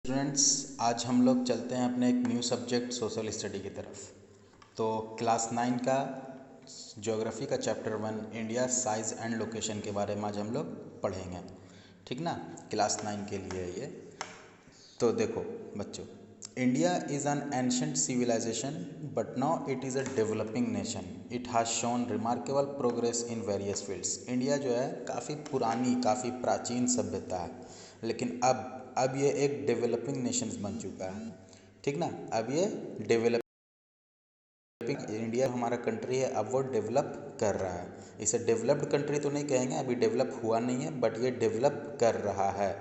Students, आज हम लोग चलते हैं अपने एक न्यू सब्जेक्ट सोशल स्टडी की तरफ। तो क्लास 9 का ज्योग्राफी का chapter 1 India size and location के बारे में आज हम लोग पढ़ेंगे। ठीक ना, क्लास 9 के लिए ये। तो देखो बच्चों, India is an ancient civilization but now it is a developing nation. It has shown remarkable progress in various fields. India जो है काफ़ी पुरानी, काफ़ी प्राचीन सभ्यता है, लेकिन अब ये एक डेवलपिंग नेशन बन चुका है। ठीक ना, अब ये डेवलपिंग इंडिया हमारा कंट्री है, अब वो डेवलप कर रहा है। इसे डेवलप्ड कंट्री तो नहीं कहेंगे, अभी डेवलप हुआ नहीं है, बट ये डेवलप कर रहा है।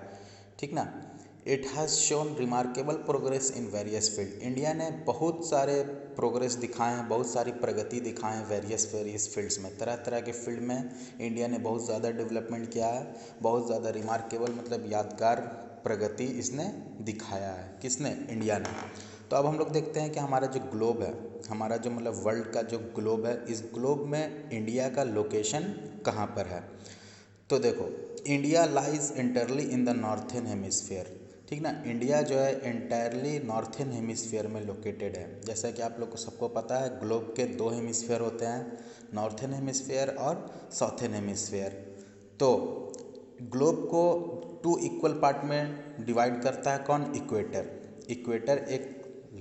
ठीक ना, it has shown remarkable progress in various field. India ने बहुत सारे प्रोग्रेस दिखाए हैं, बहुत सारी प्रगति दिखाए हैं वेरियस फील्ड्स में। तरह तरह के फील्ड में इंडिया ने बहुत ज़्यादा डेवलपमेंट किया है, बहुत ज़्यादा रिमार्केबल मतलब यादगार प्रगति इसने दिखाया है। किसने? इंडिया ने। तो अब हम लोग देखते हैं कि हमारा जो ग्लोब है, हमारा जो मतलब वर्ल्ड का जो ग्लोब है, इस ग्लोब में इंडिया का लोकेशन कहाँ पर है। तो देखो, India lies इंटरली in the northern hemisphere. ठीक ना, इंडिया जो है इंटायरली नॉर्थन हेमिस्फीयर में लोकेटेड है। जैसा कि आप लोग को सबको पता है, ग्लोब के दो हेमिस्फीयर होते हैं, नॉर्थन हेमिस्फीयर और साउथर्न हेमिस्फीयर। तो ग्लोब को टू इक्वल पार्ट में डिवाइड करता है कौन? इक्वेटर। इक्वेटर एक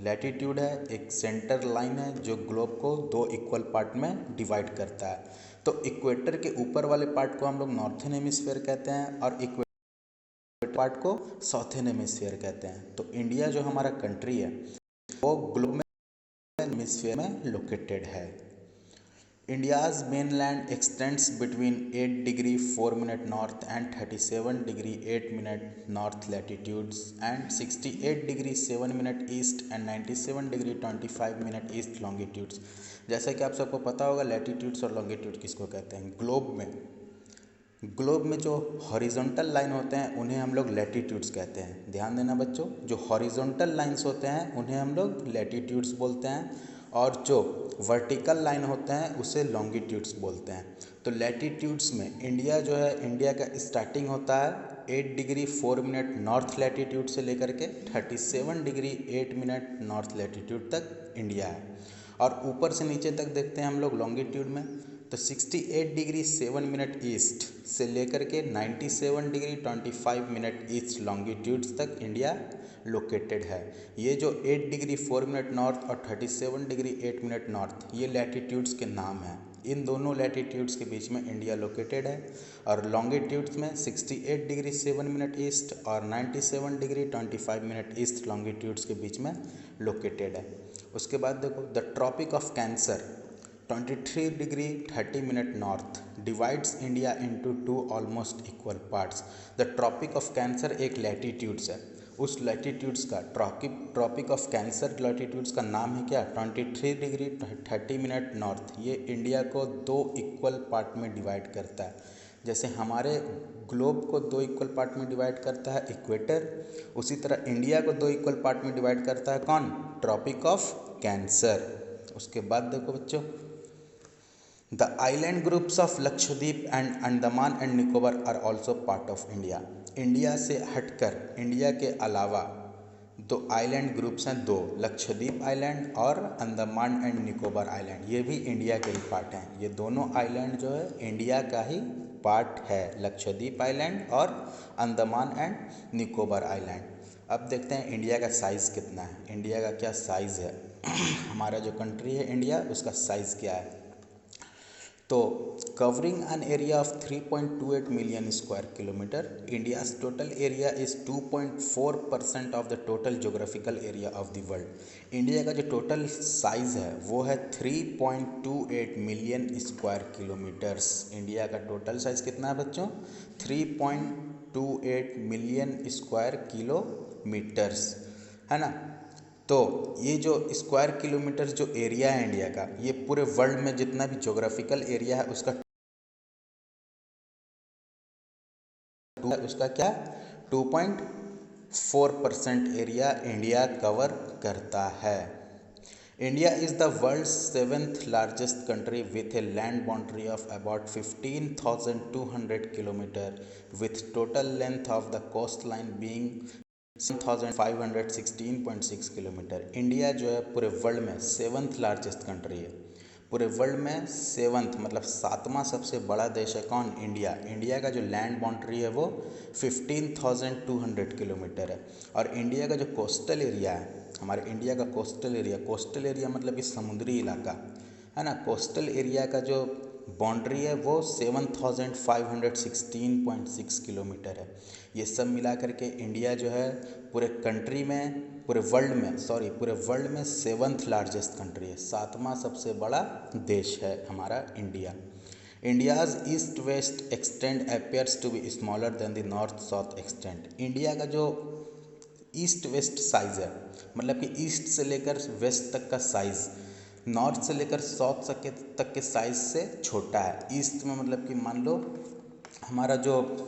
लैटिट्यूड है, एक सेंटर लाइन है जो ग्लोब को दो इक्वल पार्ट में डिवाइड करता है। तो इक्वेटर के ऊपर वाले पार्ट को हम लोग नॉर्थन हेमिस्फीयर कहते हैं और इक्वेटर पार्ट को साउथर्न हेमिस्फीयर कहते हैं। तो इंडिया जो हमारा कंट्री है वो ग्लोब में हेमिस्फीयर में लोकेटेड है। India's mainland extends between 8 degree 4 minute north and 37 degree 8 minute north latitudes and 68 degree 7 minute east and 97 degree 25 minute east longitudes। जैसा कि आप सबको पता होगा, लैटिट्यूड्स और लॉन्गिट्यूड किसको कहते हैं? ग्लोब में जो हॉरिजॉन्टल लाइन होते हैं उन्हें हम लोग लैटिट्यूड्स कहते हैं। ध्यान देना बच्चों, जो हॉरिजॉन्टल लाइंस होते हैं उन्हें हम लोग लैटिट्यूड्स बोलते हैं और जो वर्टिकल लाइन होते हैं उसे लॉन्गिट्यूड्स बोलते हैं। तो लैटिट्यूड्स में इंडिया जो है, इंडिया का स्टार्टिंग होता है 8 डिग्री 4 मिनट नॉर्थ लैटिट्यूड से लेकर के 37 डिग्री 8 मिनट नॉर्थ लैटिट्यूड तक इंडिया है। और ऊपर से नीचे तक देखते हैं हम लोग लॉन्गिट्यूड में, तो 68 डिग्री 7 मिनट ईस्ट से लेकर के 97 डिग्री 25 मिनट ईस्ट लॉन्गिट्यूड्स तक इंडिया लोकेटेड है। ये जो 8 डिग्री 4 मिनट नॉर्थ और 37 डिग्री 8 मिनट नॉर्थ, ये लैटिट्यूड्स के नाम हैं। इन दोनों लैटिट्यूड्स के बीच में इंडिया लोकेटेड है। और लॉन्गिट्यूड्स में 68 डिग्री 7 मिनट ईस्ट और 97 डिग्री 25 मिनट ईस्ट लॉन्गिट्यूड्स के बीच में लोकेटेड है। उसके बाद देखो, the tropic of cancer 23 degree 30 minute north divides India into two almost equal parts. The tropic of cancer एक लैटिट्यूड्स है, उस लैटिट्यूड्स का ट्रॉपिक ऑफ कैंसर लैटिट्यूड्स का नाम है क्या? 23 डिग्री 30 मिनट नॉर्थ। ये इंडिया को दो इक्वल पार्ट में डिवाइड करता है। जैसे हमारे ग्लोब को दो इक्वल पार्ट में डिवाइड करता है इक्वेटर, उसी तरह इंडिया को दो इक्वल पार्ट में डिवाइड करता है कौन? Tropic of cancer. उसके बाद देखो बच्चों, the island groups of Lakshadweep and Andaman and Nicobar are also part of India. India से हटकर, इंडिया के अलावा दो आइलैंड ग्रुप्स हैं, दो, लक्षद्वीप आइलैंड और अंडमान एंड निकोबार आइलैंड। ये भी इंडिया के ही पार्ट हैं। ये दोनों आइलैंड जो है इंडिया का ही पार्ट है, लक्षद्वीप आइलैंड और अंडमान एंड निकोबार आइलैंड। अब देखते हैं इंडिया का साइज़ कितना है। इंडिया का क्या साइज़ है हमारा जो कंट्री है इंडिया, उसका साइज़ क्या है? तो covering an area of 3.28 million square kilometre, India's total area is 2.4% of the total geographical area of the world. India का जो टोटल साइज़ है वो है 3.28 मिलियन स्क्वायर किलोमीटर्स। इंडिया का टोटल साइज़ कितना है बच्चों? 3.28 मिलियन स्क्वायर किलोमीटर्स, है ना। तो ये जो स्क्वायर किलोमीटर जो एरिया है इंडिया का, ये पूरे वर्ल्ड में जितना भी ज्योग्राफिकल एरिया है उसका क्या? 2.4% एरिया इंडिया कवर करता है। India is the world's 7th largest country with a land boundary of about 15,200 kilometre with total length of the coast line being 1516.6 kilometre. India जो है पूरे वर्ल्ड में 7th लार्जेस्ट कंट्री है। पूरे world में 7th मतलब 7वां सबसे बड़ा देश है कौन? इंडिया। इंडिया का जो लैंड बाउंड्री है वो 15,200 किलोमीटर है। और इंडिया का जो कोस्टल एरिया है, हमारे इंडिया का कोस्टल एरिया मतलब कि समुद्री इलाका है ना। कोस्टल एरिया का जो बाउंड्री है वो 7,516.6 किलोमीटर है। ये सब मिला करके इंडिया जो है पूरे वर्ल्ड में 7th लार्जेस्ट कंट्री है, 7वां सबसे बड़ा देश है हमारा India. India's east west extend appears to be smaller than the north south extend. India का जो ईस्ट वेस्ट साइज़ है मतलब कि ईस्ट से लेकर वेस्ट तक का साइज़ नॉर्थ से लेकर साउथ तक के साइज़ से छोटा है। ईस्ट में मतलब कि मान लो हमारा जो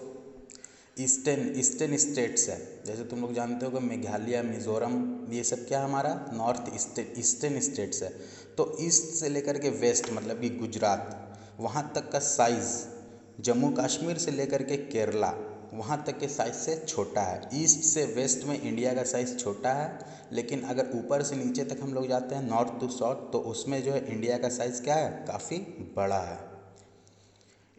ईस्टर्न स्टेट्स है, जैसे तुम लोग जानते हो कि मेघालय, मिज़ोरम, ये सब क्या हमारा नॉर्थ ईस्टर्न स्टेट्स है। तो ईस्ट से लेकर के वेस्ट मतलब कि गुजरात वहाँ तक का साइज़, जम्मू कश्मीर से लेकर के केरला वहाँ तक के साइज़ से छोटा है। ईस्ट से वेस्ट में इंडिया का साइज़ छोटा है, लेकिन अगर ऊपर से नीचे तक हम लोग जाते हैं नॉर्थ टू साउथ तो उसमें जो है इंडिया का साइज़ क्या है? काफ़ी बड़ा है।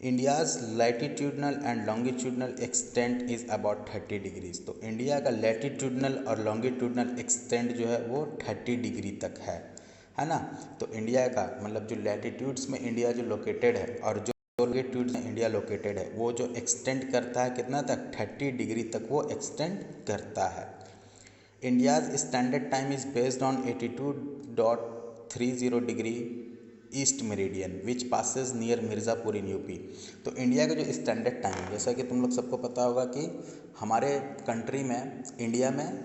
India's latitudinal and longitudinal extent is about 30 degrees. तो इंडिया का लैटिट्यूडनल और लॉन्गिट्यूडनल एक्सटेंट जो है वो 30 डिग्री तक है ना। तो इंडिया का मतलब जो लैटिट्यूड्स में इंडिया जो लोकेटेड है और जो लॉन्गिट्यूड में इंडिया लोकेटेड है वो जो एक्सटेंड करता है कितना तक? 30 डिग्री तक वो एक्सटेंड करता है। India's standard time is based on 82.30 degree east meridian which passes near Mirzapur in UP. तो इंडिया का जो स्टैंडर्ड टाइम है, जैसा कि तुम लोग सबको पता होगा कि हमारे कंट्री में इंडिया में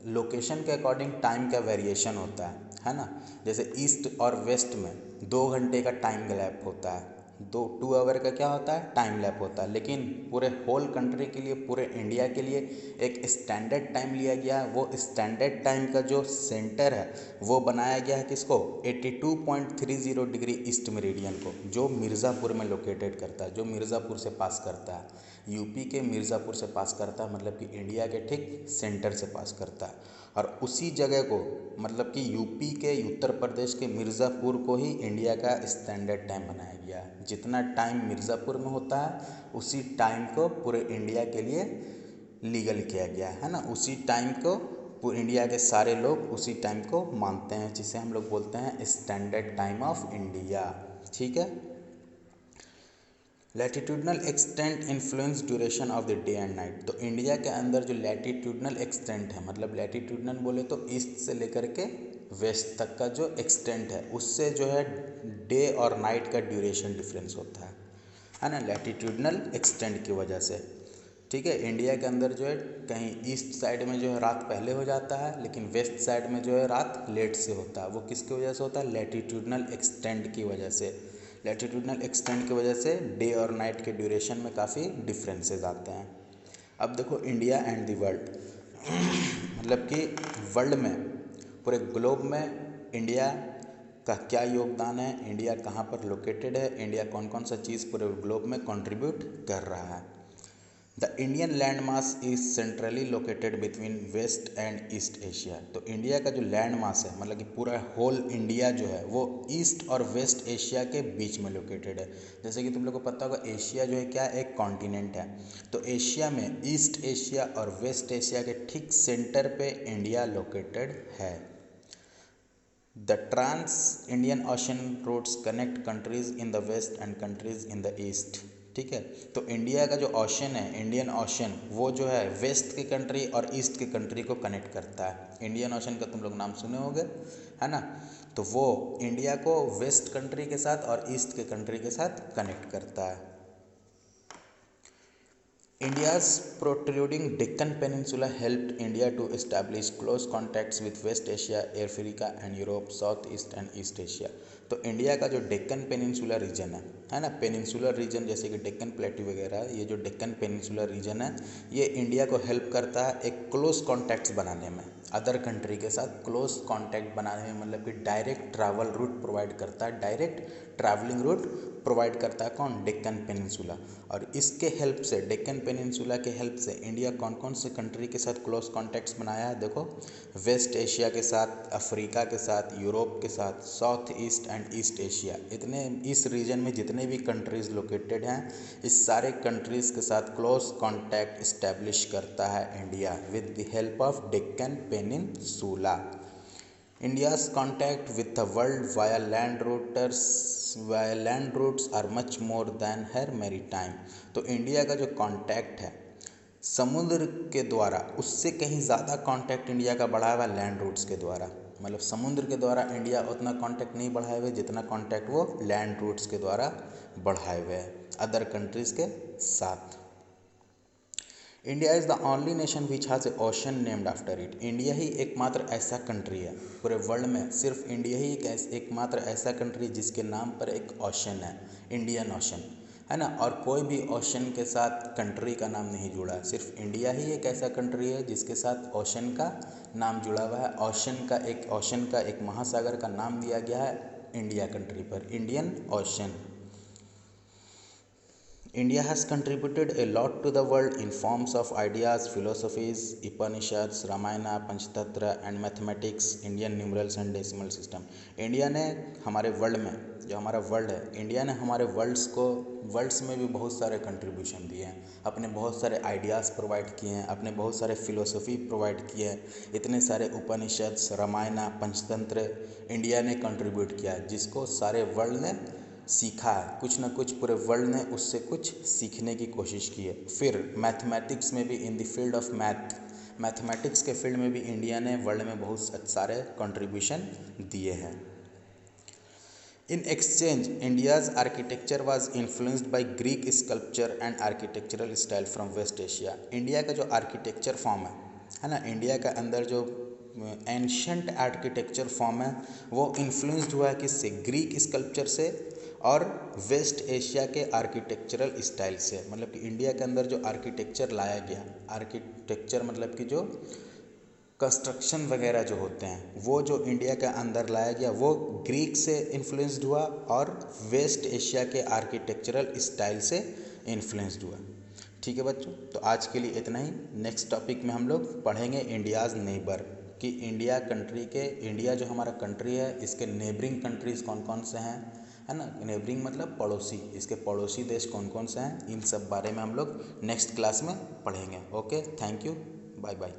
लोकेशन के अकॉर्डिंग टाइम का वेरिएशन होता है ना। जैसे ईस्ट और वेस्ट में 2 घंटे का टाइम गैप होता है, 2 आवर का क्या होता है? टाइम लैप होता है। लेकिन पूरे होल कंट्री के लिए, पूरे इंडिया के लिए एक स्टैंडर्ड टाइम लिया गया है। वो स्टैंडर्ड टाइम का जो सेंटर है वो बनाया गया है किसको? 82.30 डिग्री ईस्ट मेरिडियन को, जो मिर्ज़ापुर में लोकेटेड करता है, जो मिर्ज़ापुर से पास करता है, यूपी के मिर्ज़ापुर से पास करता है, मतलब कि इंडिया के ठीक सेंटर से पास करता है। और उसी जगह को मतलब कि यूपी के, उत्तर प्रदेश के मिर्ज़ापुर को ही इंडिया का स्टैंडर्ड टाइम बनाया गया है। जितना टाइम मिर्ज़ापुर में होता है उसी टाइम को पूरे इंडिया के लिए लीगल किया गया है ना। उसी टाइम को पूरे इंडिया के सारे लोग उसी टाइम को मानते हैं, जिसे हम लोग बोलते हैं स्टैंडर्ड टाइम ऑफ इंडिया। ठीक है। Latitudinal extent influence duration of the day and night. तो इंडिया के अंदर जो लैटिट्यूडनल एक्सटेंट है, मतलब लैटिट्यूडनल बोले तो ईस्ट से लेकर के वेस्ट तक का जो एक्सटेंट है उससे जो है डे और नाइट का ड्यूरेशन डिफरेंस होता है ना, लैटिट्यूडनल एक्सटेंट की वजह से। ठीक है। इंडिया के अंदर जो है कहीं ईस्ट साइड में जो है रात पहले हो जाता है, लेकिन वेस्ट साइड में जो है रात लेट से होता है। वो किसकी वजह से होता है? लैटिट्यूडनल एक्सटेंट की वजह से। लैटिट्यूडनल एक्सटेंट की वजह से डे और नाइट के ड्यूरेशन में काफ़ी डिफरेंसेस आते हैं। अब देखो इंडिया एंड द वर्ल्ड मतलब कि वर्ल्ड में, पूरे ग्लोब में इंडिया का क्या योगदान है, इंडिया कहाँ पर लोकेटेड है, इंडिया कौन कौन सा चीज़ पूरे ग्लोब में कंट्रीब्यूट कर रहा है। The Indian land mass is centrally located between west and east Asia. तो इंडिया का जो लैंड मास है मतलब कि पूरा होल इंडिया जो है वो ईस्ट और वेस्ट एशिया के बीच में लोकेटेड है। जैसे कि तुम लोग को पता होगा एशिया जो है क्या, एक कॉन्टिनेंट है। तो एशिया में ईस्ट एशिया और वेस्ट एशिया के ठीक सेंटर पे इंडिया लोकेटेड है। The trans Indian ocean roads connect countries in the west and countries in the east. ठीक है। तो इंडिया का जो ओशन है, इंडियन ओशन, वो जो है वेस्ट की कंट्री और ईस्ट की कंट्री को कनेक्ट करता है। इंडियन ओशन का तुम लोग नाम सुने होंगे है ना। तो वो इंडिया को वेस्ट कंट्री के साथ और ईस्ट के कंट्री के साथ कनेक्ट करता है। India's protruding Deccan Peninsula helped India to establish close contacts with West Asia, Africa and Europe, South East and East Asia। तो इंडिया का जो डेक्कन पेनिनसुलर रीजन है ना, पेनिनसुलर रीजन जैसे कि डेक्कन प्लेटू वगैरह, ये जो डेक्कन पेनिनसुलर रीजन है ये इंडिया को हेल्प करता है एक क्लोज कॉन्टैक्ट्स बनाने में। अदर कंट्री के साथ क्लोज कांटेक्ट बनाने में, मतलब कि डायरेक्ट ट्रैवल रूट प्रोवाइड करता है, डायरेक्ट ट्रैवलिंग रूट प्रोवाइड करता है कौन? डेक्कन पेनिनसुला। और इसके हेल्प से, डेक्कन पेनिनसुला के हेल्प से इंडिया कौन कौन से कंट्री के साथ क्लोज कॉन्टैक्ट्स बनाया है? देखो, वेस्ट एशिया के साथ, अफ्रीका के साथ, यूरोप के साथ, south east and east Asia, इतने इस रीजन में जितने भी कंट्रीज़ लोकेटेड हैं, इस सारे कंट्रीज़ के साथ क्लोज कॉन्टैक्ट इस्टेब्लिश करता है India with the help of Deccan peninsula. India's contact with the world via land routes are much more than her maritime। तो इंडिया का जो कांटेक्ट है समुद्र के द्वारा, उससे कहीं ज़्यादा कांटेक्ट इंडिया का बढ़ा हुआ लैंड रूट्स के द्वारा। मतलब समुद्र के द्वारा इंडिया उतना कांटेक्ट नहीं बढ़ाए हुए जितना कांटेक्ट वो लैंड रूट्स के द्वारा बढ़ाए हुए है अदर कंट्रीज़ के साथ। India is the only nation which has a ocean named after it. India ही एकमात्र ऐसा कंट्री है पूरे वर्ल्ड में, सिर्फ इंडिया ही एकमात्र ऐसा कंट्री जिसके नाम पर एक ओशन है, इंडियन ओशन, है ना। और कोई भी ओशन के साथ कंट्री का नाम नहीं जुड़ा है, सिर्फ इंडिया ही एक ऐसा कंट्री है जिसके साथ ओशन का नाम जुड़ा हुआ है। ओशन का एक महासागर का नाम दिया गया है इंडिया कंट्री पर, Indian ocean. India has contributed a lot to the world in forms of ideas, philosophies, Upanishads, Ramayana, Panchtantra and mathematics, Indian numerals and decimal system। India ने हमारे वर्ल्ड में, जो हमारा वर्ल्ड है, इंडिया ने हमारे world's में भी बहुत सारे कंट्रीब्यूशन दिए हैं, अपने बहुत सारे आइडियाज़ प्रोवाइड किए हैं, अपने बहुत सारे फिलोसफी प्रोवाइड किए हैं। इतने सारे उपनिषद्स, रामायण, पंचतंत्र इंडिया ने कंट्रीब्यूट किया है, जिसको सारे वर्ल्ड ने सीखा है, कुछ ना कुछ पूरे वर्ल्ड ने उससे कुछ सीखने की कोशिश की है। फिर मैथमेटिक्स में भी, in the field of mathematics के फील्ड में भी इंडिया ने वर्ल्ड में बहुत सारे कंट्रीब्यूशन दिए हैं। In exchange India's architecture was influenced by Greek sculpture and architectural style from west Asia. India का जो आर्किटेक्चर फॉर्म है ना, इंडिया का अंदर जो एंशंट आर्किटेक्चर फॉर्म है वो इन्फ्लुएंस्ड हुआ है किससे? ग्रीक स्कल्पचर से और वेस्ट एशिया के आर्किटेक्चरल स्टाइल से। मतलब कि इंडिया के अंदर जो आर्किटेक्चर लाया गया, आर्किटेक्चर मतलब कि जो कंस्ट्रक्शन वगैरह जो होते हैं वो जो इंडिया के अंदर लाया गया वो ग्रीक से इन्फ्लुएंस्ड हुआ और वेस्ट एशिया के आर्किटेक्चरल स्टाइल से इन्फ्लुएंस्ड हुआ। ठीक है बच्चों, तो आज के लिए इतना ही। नेक्स्ट टॉपिक में हम लोग पढ़ेंगे इंडियाज़ नेबर, कि इंडिया जो हमारा कंट्री है इसके नेबरिंग कंट्रीज़ कौन कौन से हैं, है ना। नेबरिंग मतलब पड़ोसी, इसके पड़ोसी देश कौन कौन से हैं, इन सब बारे में हम लोग नेक्स्ट क्लास में पढ़ेंगे। Okay, thank you, bye bye.